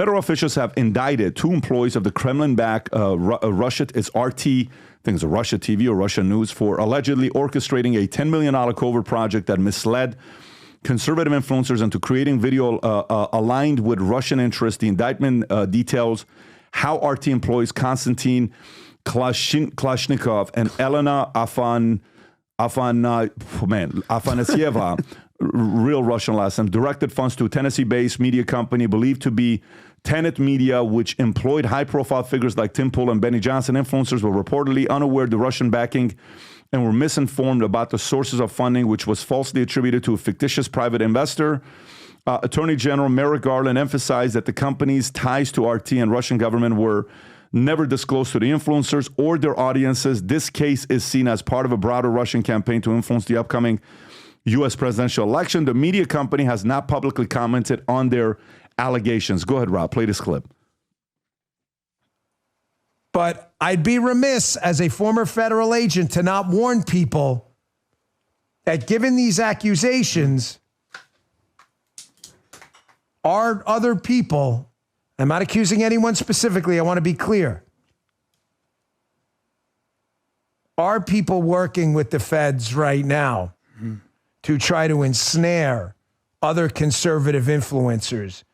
federal officials have indicted 2 employees of the Kremlin-backed Russia, it's RT, I think it's a Russia TV or Russia News, for allegedly orchestrating a $10 million covert project that misled conservative influencers into creating video aligned with Russian interests. The indictment details how RT employees Konstantin Kalashnikov and Elena Afanasieva, real Russian last name, directed funds to a Tennessee-based media company believed to be Tenet Media, which employed high-profile figures like Tim Pool and Benny Johnson. Influencers were reportedly unaware of the Russian backing and were misinformed about the sources of funding, which was falsely attributed to a fictitious private investor. Attorney General Merrick Garland emphasized that the company's ties to RT and Russian government were never disclosed to the influencers or their audiences. This case is seen as part of a broader Russian campaign to influence the upcoming U.S. presidential election. The media company has not publicly commented on their allegations. Go ahead, Rob. Play this clip. But I'd be remiss as a former federal agent to not warn people that given these accusations, are other people, I'm not accusing anyone specifically, I want to be clear, are people working with the feds right now to try to ensnare other conservative influencers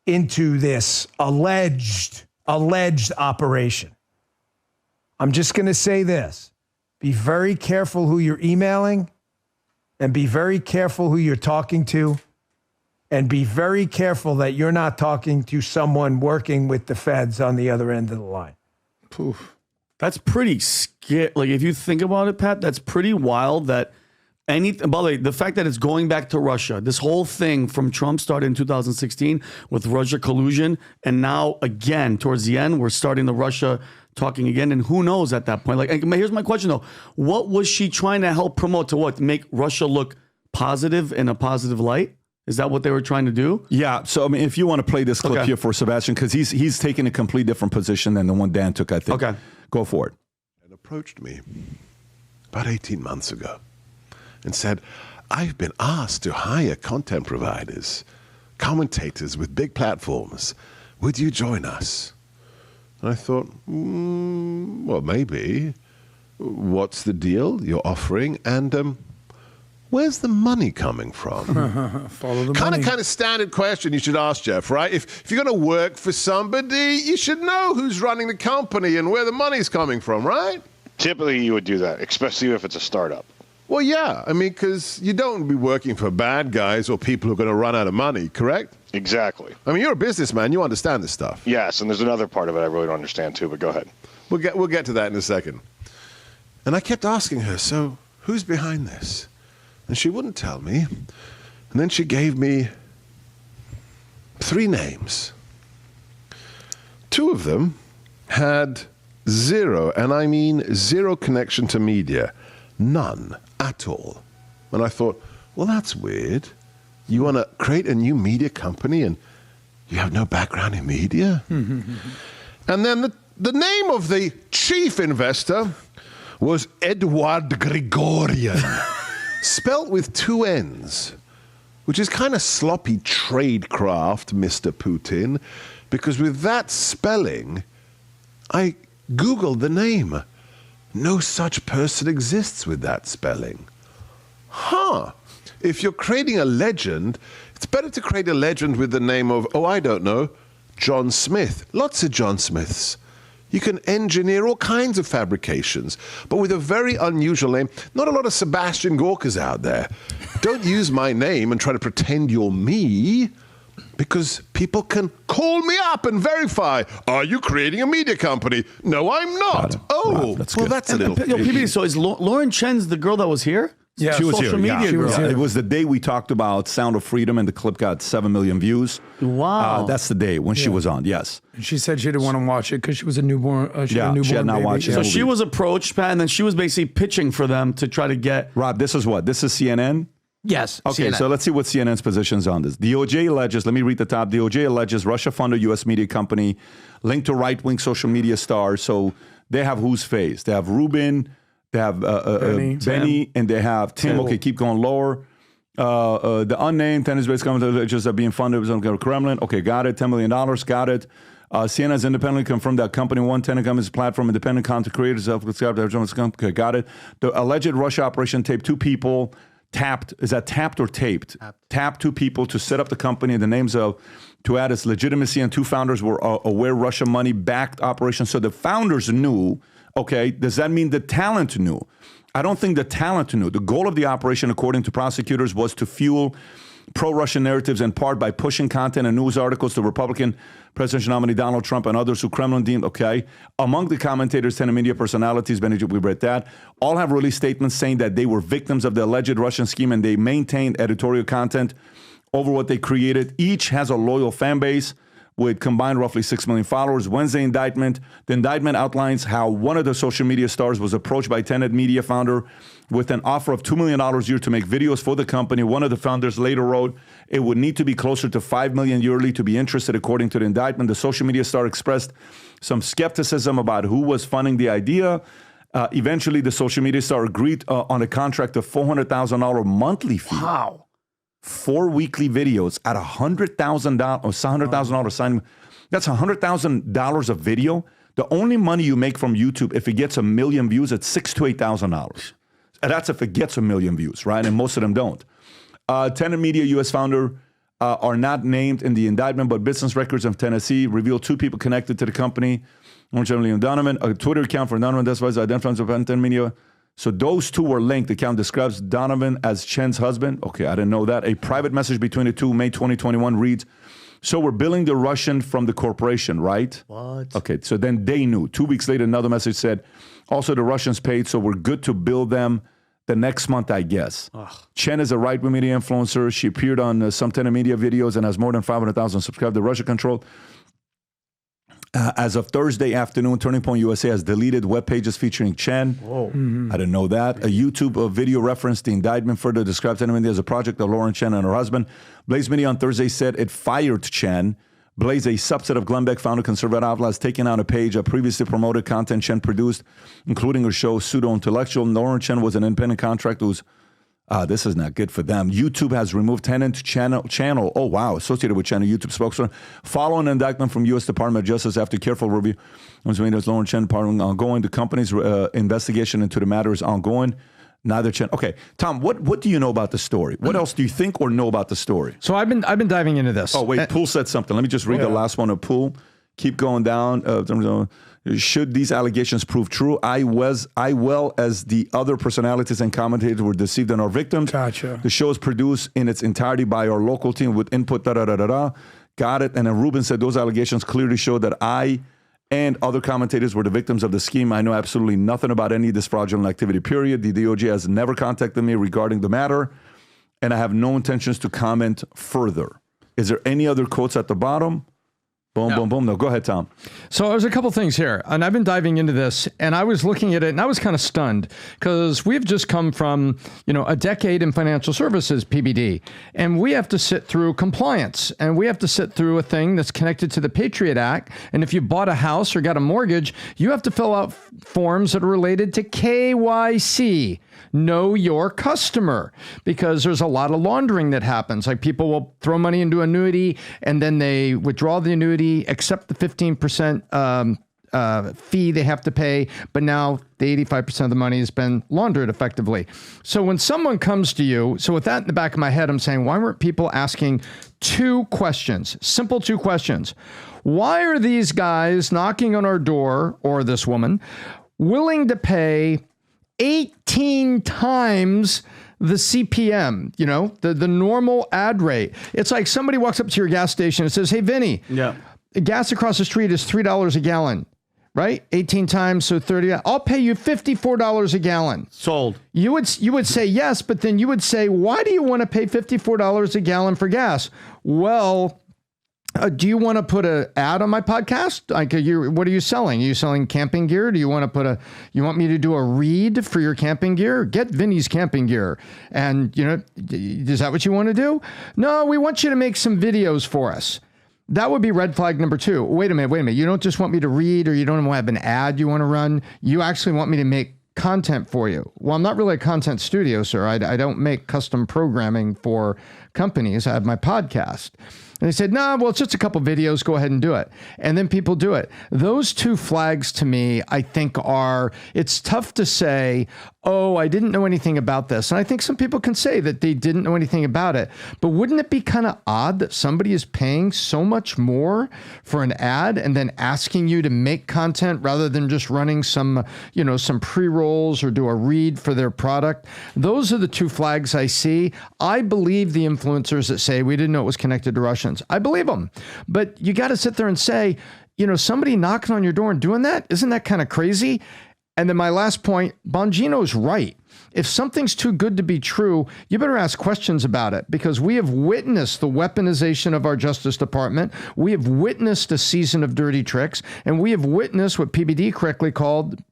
into this alleged operation? I'm just going to say this. Be very careful who you're emailing, and be very careful who you're talking to, and be very careful that you're not talking to someone working with the feds on the other end of the line. Poof. That's pretty scary. Like, if you think about it, Pat, that's pretty wild that by the way, the fact that it's going back to Russia, this whole thing from Trump started in 2016 with Russia collusion, and now again, towards the end, we're starting the Russia talking again, and who knows at that point? Like, here's my question though. What was she trying to help promote? To what? Make Russia look positive in a positive light? Is that what they were trying to do? Yeah. So, I mean, if you want to play this clip here for Sebastian, because he's taking a complete different position than the one Dan took, I think. Okay. Go for it. And approached me about 18 months ago and said, I've been asked to hire content providers, commentators with big platforms. Would you join us? And I thought, well, maybe. What's the deal you're offering? And where's the money coming from? Follow the money. Kind of standard question you should ask, Jeff, right? If you're going to work for somebody, you should know who's running the company and where the money's coming from, right? Typically, you would do that, especially if it's a startup. Well, yeah. I mean, because you don't be working for bad guys or people who are going to run out of money, correct? Exactly. I mean, you're a businessman. You understand this stuff. Yes, and there's another part of it I really don't understand, too, but go ahead. We'll get to that in a second. And I kept asking her, so who's behind this? And she wouldn't tell me. And then she gave me 3 names. 2 of them had zero, and I mean zero connection to media. None at all. And I thought, well, that's weird. You want to create a new media company and you have no background in media? And then the name of the chief investor was Edward Grigorian, spelt with 2 N's, which is kind of sloppy tradecraft, Mr. Putin, because with that spelling, I Googled the name. No such person exists with that spelling. If you're creating a legend, it's better to create a legend with the name of, oh, I don't know, John Smith. Lots of John Smiths. You can engineer all kinds of fabrications, but with a very unusual name. Not a lot of Sebastian Gorkas out there. Don't use my name and try to pretend you're me, because people can call me up and verify, are you creating a media company? No, I'm not. Oh, that's well, good. that's a little... PB, so is Lauren Chen's the girl that was here? Yeah, she was social here. media girl. It was the day we talked about Sound of Freedom, and the clip got 7 million views. Wow. That's the day when she was on, yes. And she said she didn't want to watch it because she was a newborn. She had not baby. watched it. So she was approached, Pat, and then she was basically pitching for them to try to get... Rob, this is what? This is CNN? Yes. Okay, CNN. so let's see what CNN's position is on this. DOJ alleges, let me read the top. DOJ alleges Russia funded U.S. media company linked to right-wing social media stars. So they have whose face? They have Rubin, they have Benny, and they have Tim. Okay, keep going lower. The unnamed tennis-based company just are being funded with Kremlin. Okay, got it. $10 million, got it. CNN has independently confirmed that company one tenant company's platform, independent content creators, okay, got it. The alleged Russia operation taped two people, is that tapped or taped? Tapped two people to set up the company, the names of, to add its legitimacy, and two founders were aware Russia money backed operations. So the founders knew, okay, does that mean the talent knew? I don't think the talent knew. The goal of the operation, according to prosecutors, was to fuel pro-Russian narratives in part by pushing content and news articles to Republican presidential nominee Donald Trump and others who Kremlin deemed, okay. Among the commentators, 10 media personalities, we read that, all have released statements saying that they were victims of the alleged Russian scheme and they maintained editorial content over what they created. Each has a loyal fan base with combined roughly 6 million followers. Wednesday indictment. The indictment outlines how one of the social media stars was approached by Tenet Media founder with an offer of $2 million a year to make videos for the company. One of the founders later wrote it would need to be closer to $5 million yearly to be interested, according to the indictment. The social media star expressed some skepticism about who was funding the idea. Eventually, the social media star agreed on a contract of $400,000 monthly fee. Wow. 4 weekly videos at $100,000 or $100,000 signing. That's $100,000 a video. The only money you make from YouTube, if it gets 1 million views, it's $6,000 to $8,000. And that's if it gets 1 million views, right? And most of them don't. Tenet Media U.S. founder are not named in the indictment, but business records of Tennessee reveal two people connected to the company. One, Donovan, a Twitter account for Donovan, that's why it's identified as Tenet Media. So those two were linked. The account describes Donovan as Chen's husband. Okay, I didn't know that. A private message between the two, May 2021, reads, so we're billing the Russian from the corporation, right? What? Okay, so then they knew. 2 weeks later, another message said, also the Russians paid, so we're good to bill them the next month, I guess. Ugh. Chen is a right-wing media influencer. She appeared on some Tenet Media videos and has more than 500,000 subscribers. The Russia-controlled. As of Thursday afternoon, Turning Point USA has deleted web pages featuring Chen. Whoa. Mm-hmm. I didn't know that. A YouTube video referenced the indictment further describes Tenet Media as a project of Lauren Chen and her husband. Blaze Media on Thursday said it fired Chen. Blaze, a subset of Glenn Beck founded conservative outlet, has taken out a page of previously promoted content Chen produced, including her show Pseudo-Intellectual. Lauren Chen was an independent contractor who's this is not good for them. YouTube has removed Tenet channel. Oh, wow. Associated with Chen, a YouTube spokesman. Following an indictment from U.S. Department of Justice after careful review, Lauren Chen department ongoing. The company's investigation into the matter is ongoing. Neither Chen. Okay, Tom, what do you know about the story? What else do you think or know about the story? So I've been diving into this. Oh, wait, Poole said something. Let me just read the last one of Poole. Keep going down. Should these allegations prove true, I well as the other personalities and commentators were deceived and are victims. Gotcha. The show is produced in its entirety by our local team with input, Got it. And then Rubin said those allegations clearly show that I and other commentators were the victims of the scheme. I know absolutely nothing about any of this fraudulent activity, period. The DOJ has never contacted me regarding the matter, and I have no intentions to comment further. Is there any other quotes at the bottom? Boom, boom, boom. No, go ahead, Tom. So there's a couple things here, and I've been diving into this, and I was looking at it, and I was kind of stunned because we've just come from, a decade in financial services, PBD, and we have to sit through compliance, and we have to sit through a thing that's connected to the Patriot Act. And if you bought a house or got a mortgage, you have to fill out forms that are related to KYC. Know your customer, because there's a lot of laundering that happens. Like people will throw money into annuity and then they withdraw the annuity, accept the 15% fee they have to pay, but now the 85% of the money has been laundered effectively. So when someone comes to you, so with that in the back of my head, I'm saying, why weren't people asking two questions, simple two questions? Why are these guys knocking on our door, or this woman, willing to pay 18 times the CPM, the normal ad rate? It's like somebody walks up to your gas station and says, hey, Vinny, gas across the street is $3 a gallon, right? 18 times, so 30. I'll pay you $54 a gallon. Sold. You would say yes, but then you would say, why do you want to pay $54 a gallon for gas? Well, do you want to put an ad on my podcast? Like, what are you selling? Are you selling camping gear? Do you want to you want me to do a read for your camping gear? Get Vinny's camping gear. And, is that what you want to do? No, we want you to make some videos for us. That would be red flag number 2. Wait a minute. You don't just want me to read, or you don't want to have an ad you want to run. You actually want me to make content for you. Well, I'm not really a content studio, sir. I don't make custom programming for companies. I have my podcast. And they said, no, well, it's just a couple videos. Go ahead and do it. And then people do it. Those two flags to me, I think it's tough to say, oh, I didn't know anything about this. And I think some people can say that they didn't know anything about it. But wouldn't it be kind of odd that somebody is paying so much more for an ad and then asking you to make content rather than just running some pre-rolls or do a read for their product? Those are the two flags I see. I believe the influencers that say we didn't know it was connected to Russians. I believe them. But you got to sit there and say, somebody knocking on your door and doing that, isn't that kind of crazy? And then my last point, Bongino's right. If something's too good to be true, you better ask questions about it, because we have witnessed the weaponization of our Justice Department. We have witnessed a season of dirty tricks, and we have witnessed what PBD correctly called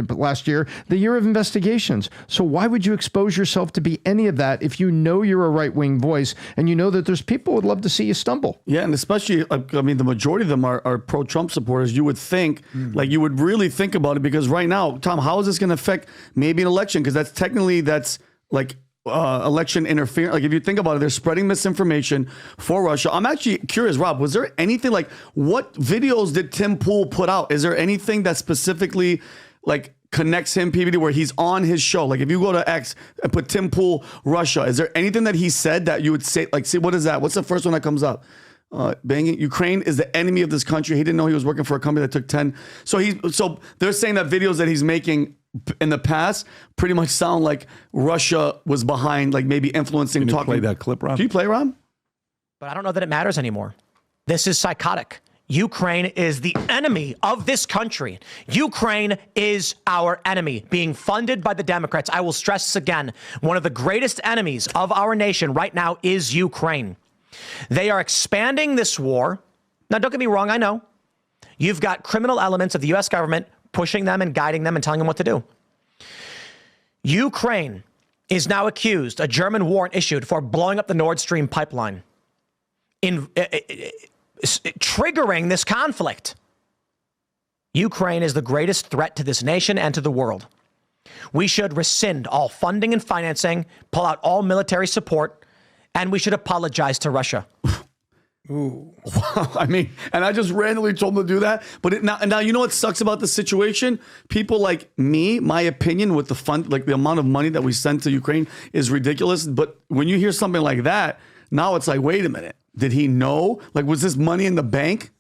last year the year of investigations. So why would you expose yourself to be any of that if you know you're a right-wing voice and you know that there's people who would love to see you stumble? Yeah, and especially, the majority of them are pro-Trump supporters. You would think, you would really think about it, because right now, Tom, how is this going to affect maybe an election? Because that's election interference. Like, if you think about it, they're spreading misinformation for Russia. I'm actually curious, Rob, was there anything what videos did Tim Pool put out? Is there anything that specifically connects him, PBD, where he's on his show? Like, if you go to X and put Tim Pool Russia, is there anything that he said that you would say, see, what is that? What's the first one that comes up? Banging Ukraine is the enemy of this country. He didn't know he was working for a company that took 10. So they're saying that videos that he's making in the past pretty much sound like Russia was behind, maybe influencing. Can you play that clip, Rob? Can you play, Rob? But I don't know that it matters anymore. This is psychotic. Ukraine is the enemy of this country. Ukraine is our enemy, being funded by the Democrats. I will stress this again. One of the greatest enemies of our nation right now is Ukraine. They are expanding this war. Now, don't get me wrong. I know you've got criminal elements of the U.S. government pushing them and guiding them and telling them what to do. Ukraine is now accused, a German warrant issued for blowing up the Nord Stream pipeline, triggering this conflict. Ukraine is the greatest threat to this nation and to the world. We should rescind all funding and financing, pull out all military support, and we should apologize to Russia. Ooh. Wow. And I just randomly told them to do that. But now you know what sucks about the situation? People like me, my opinion with the fund, the amount of money that we send to Ukraine is ridiculous. But when you hear something like that, now it's wait a minute. Did he know? Was this money in the bank?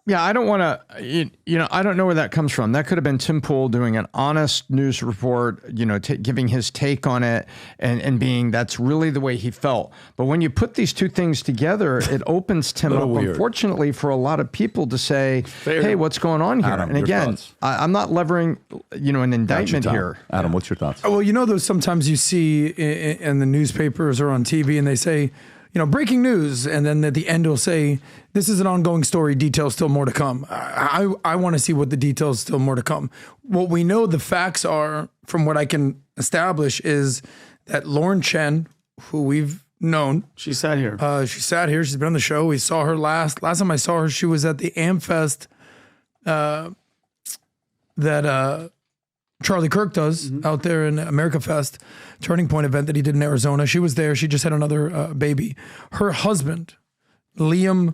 Yeah, I don't want to, I don't know where that comes from. That could have been Tim Pool doing an honest news report, giving his take on it and being, that's really the way he felt. But when you put these two things together, it opens Tim up, weird, unfortunately, for a lot of people to say, hey, what's going on here? Adam, and again, I'm not levering, an indictment here. Adam, what's your thoughts? Well, those sometimes you see in the newspapers or on TV, and they say, breaking news, and then at the end it'll say, this is an ongoing story, details still more to come. I want to see what the details still more to come. What we know the facts are, from what I can establish, is that Lauren Chen, who we've known. She sat here. She's been on the show. We saw her last time I saw her, she was at the AmFest that Charlie Kirk does out there in America Fest, Turning Point event that he did in Arizona. She was there. She just had another baby. Her husband, Liam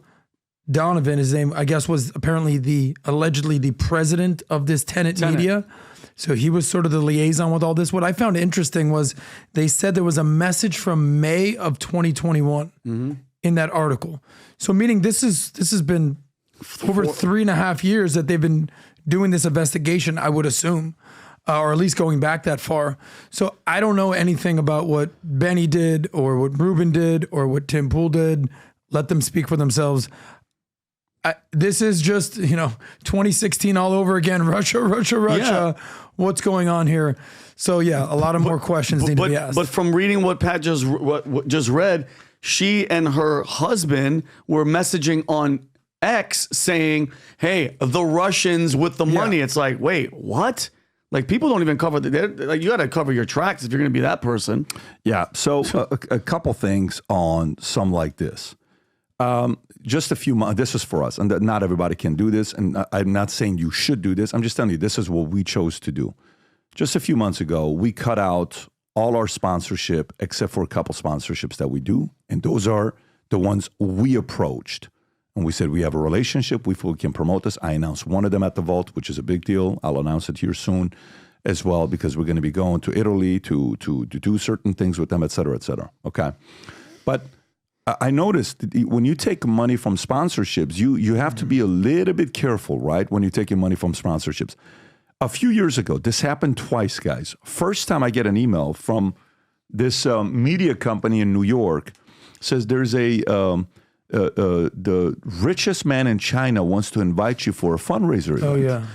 Donovan, his name, I guess, was apparently allegedly the president of this Tenet Media. So he was sort of the liaison with all this. What I found interesting was they said there was a message from May of 2021 in that article. So meaning this has been over 3.5 years that they've been doing this investigation, I would assume. Or at least going back that far. So I don't know anything about what Benny did or what Rubin did or what Tim Pool did. Let them speak for themselves. This is just, 2016 all over again. Russia. Yeah. What's going on here? So yeah, a lot of more questions need to be asked. But from reading what Pat just read, she and her husband were messaging on X saying, hey, the Russians with the money. It's wait, what? People don't even cover you got to cover your tracks if you're going to be that person. Yeah. So a couple things on some like this. Just a few months. This is for us, and not everybody can do this. And I'm not saying you should do this. I'm just telling you this is what we chose to do. just a few months ago, we cut out all our sponsorship except for a couple sponsorships that we do. And those are the ones we approached. And we said, we have a relationship. We feel we can promote this. I announced one of them at the Vault, which is a big deal. I'll announce it here soon as well, because we're going to be going to Italy to do certain things with them, et cetera, et cetera. Okay. But I noticed when you take money from sponsorships, you have to be a little bit careful, right? When you're taking money from sponsorships. A few years ago, this happened twice, guys. First time I get an email from this media company in New York, says there's the richest man in China wants to invite you for a fundraiser event. Oh, yeah.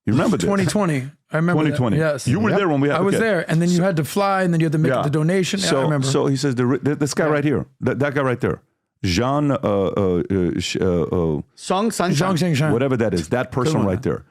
You remember this? 2020. I remember 2020. that. Yes. You were there when we had I was there. And then you had to fly, and then you had to make the donation. Yeah, I remember. So he says, this guy right here, that guy right there, Jean, Song Sanshang. whatever that is, that person right there,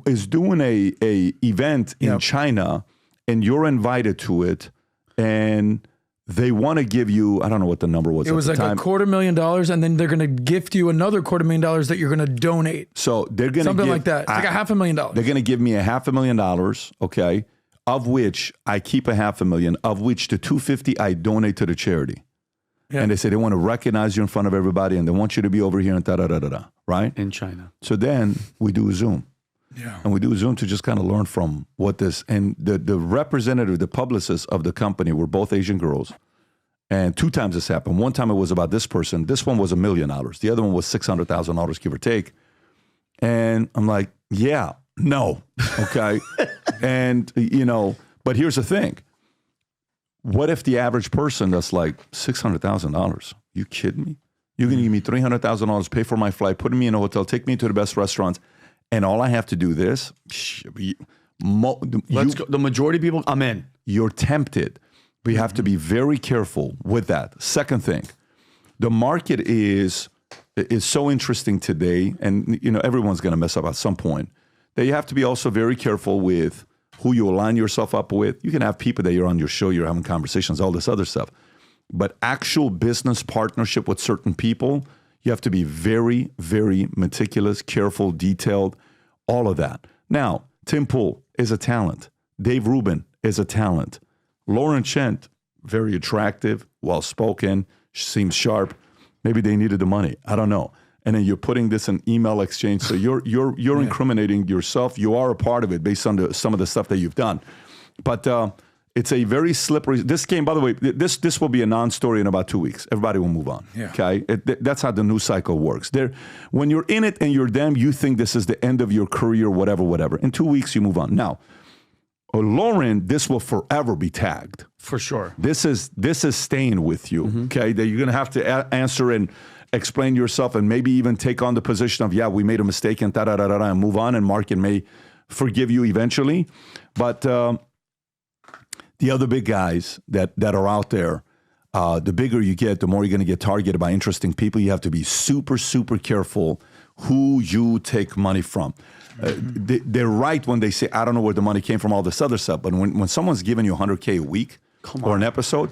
is doing a event in China, and you're invited to it, and they want to give you, I don't know what the number was. It was like $250,000, and then they're going to gift you another $250,000 that you're going to donate. So they're going to something like that. It's like $500,000. They're going to give me $500,000, okay, of which I keep $500,000, of which the $250,000 I donate to the charity. Yeah. And they say they want to recognize you in front of everybody, and they want you to be over here and da-da-da-da-da, right? In China. So then we do a Zoom. Yeah. And we do a Zoom to just kind of learn from what this, and the representative, the publicist of the company were both Asian girls. And 2 times this happened. One time it was about this person. This one was $1 million. The other one was $600,000, give or take. And I'm like, yeah, no. Okay. And, but here's the thing. What if the average person that's like $600,000? You kidding me? You're going to give me $300,000, pay for my flight, put me in a hotel, take me to the best restaurants, and all I have to do this? Let's go. The majority of people, I'm in. You're tempted. We have to be very careful with that. Second thing, the market is so interesting today, and everyone's going to mess up at some point, that you have to be also very careful with who you align yourself up with. You can have people that you're on your show, you're having conversations, all this other stuff. But actual business partnership with certain people, you have to be very, very meticulous, careful, detailed, all of that. Now, Tim Pool is a talent. Dave Rubin is a talent. Lauren Chent, very attractive, well-spoken, seems sharp. Maybe they needed the money. I don't know. And then you're putting this in email exchange. So you're incriminating yourself. You are a part of it based on some of the stuff that you've done. But it's a very slippery. This game, by the way, this will be a non-story in about 2 weeks. Everybody will move on. Yeah. Okay, that's how the news cycle works. When you're in it and you're them, you think this is the end of your career, whatever. In 2 weeks, you move on. Now, Lauren, this will forever be tagged. For sure. This is staying with you, okay? That you're going to have to answer and explain yourself, and maybe even take on the position of, we made a mistake and and move on, and market may forgive you eventually. But the other big guys that are out there, the bigger you get, the more you're going to get targeted by interesting people. You have to be super, super careful who you take money from. They're right when they say, I don't know where the money came from, all this other stuff. But when someone's giving you $100K a week or an episode,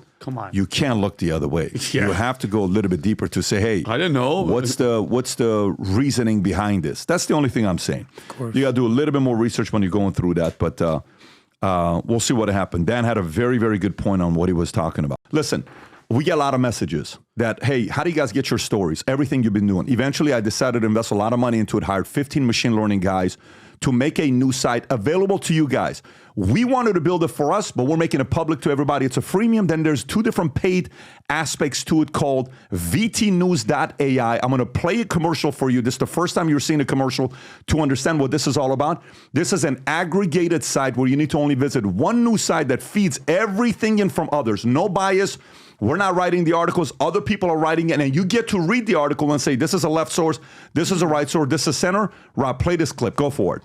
you can't look the other way. Yeah. You have to go a little bit deeper to say, hey, I didn't know. What's the reasoning behind this? That's the only thing I'm saying. You got to do a little bit more research when you're going through that. But we'll see what happened. Dan had a very, very good point on what he was talking about. Listen, we get a lot of messages that, hey, how do you guys get your stories? Everything you've been doing. Eventually, I decided to invest a lot of money into it, hired 15 machine learning guys to make a new site available to you guys. We wanted to build it for us, but we're making it public to everybody. It's a freemium. Then there's 2 different paid aspects to it called vtnews.ai. I'm going to play a commercial for you. This is the first time you're seeing a commercial to understand what this is all about. This is an aggregated site where you need to only visit one news site that feeds everything in from others. No bias. We're not writing the articles. Other people are writing it. And you get to read the article and say, this is a left source. This is a right source. This is center. Rob, play this clip. Go for it.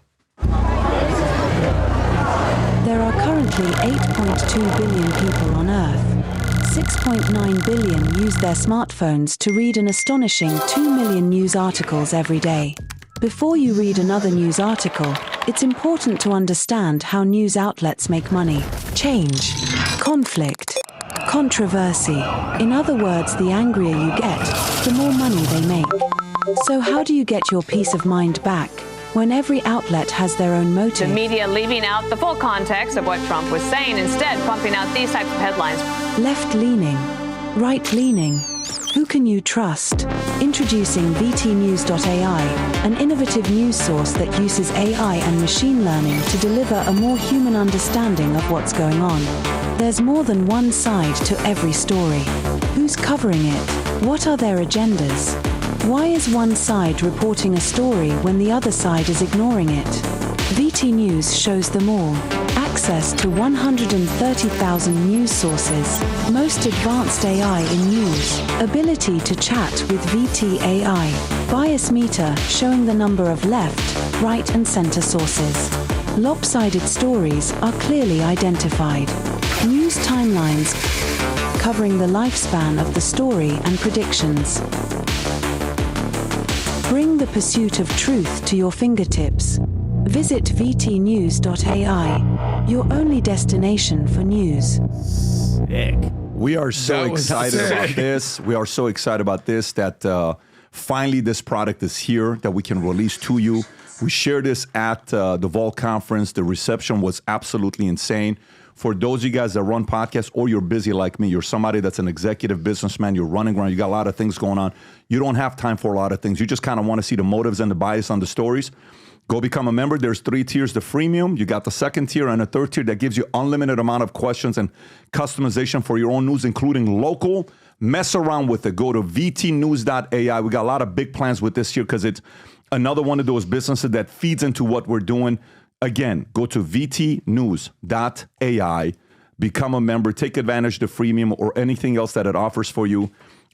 There are currently 8.2 billion people on Earth. 6.9 billion use their smartphones to read an astonishing 2 million news articles every day. Before you read another news article, it's important to understand how news outlets make money. Change, conflict, controversy. In other words, the angrier you get, the more money they make. So how do you get your peace of mind back? when every outlet has their own The motive? media leaving out the full context of what Trump was saying, instead pumping out these types of headlines. Left-leaning, right-leaning. Who can you trust? Introducing VTnews.ai, an innovative news source that uses AI and machine learning to deliver a more human understanding of what's going on. There's more than one side to every story. Who's covering it? What are their agendas? Why is one side reporting a story when the other side is ignoring it? VT News shows them all. Access to 130,000 news sources, most advanced AI in news, ability to chat with VT AI, bias meter showing the number of left, right and center sources. Lopsided stories are clearly identified. News timelines covering the lifespan of the story and predictions. Bring the pursuit of truth to your fingertips. Visit VTnews.ai, your only destination for news. Sick. We are so That was excited sick. about this. We are so excited about this that finally this product is here that we can release to you. We shared this at the Vol conference. The reception was absolutely insane. For those of you guys that run podcasts or you're busy like me, you're somebody that's an executive businessman, you're running around, you got a lot of things going on. You don't have time for a lot of things. You just kind of want to see the motives and the bias on the stories. Go become a member. There's 3 tiers. The freemium, you got the second tier and a third tier that gives you unlimited amount of questions and customization for your own news, including local. Mess around with it. Go to vtnews.ai. We got a lot of big plans with this year because it's another one of those businesses that feeds into what we're doing. Again, go to vtnews.ai, become a member, take advantage of the freemium or anything else that it offers for you.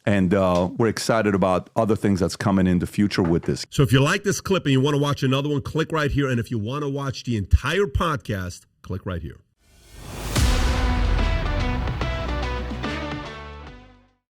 And we're excited about other things that's coming in the future with this. So if you like this clip and you want to watch another one, click right here. And if you want to watch the entire podcast, click right here.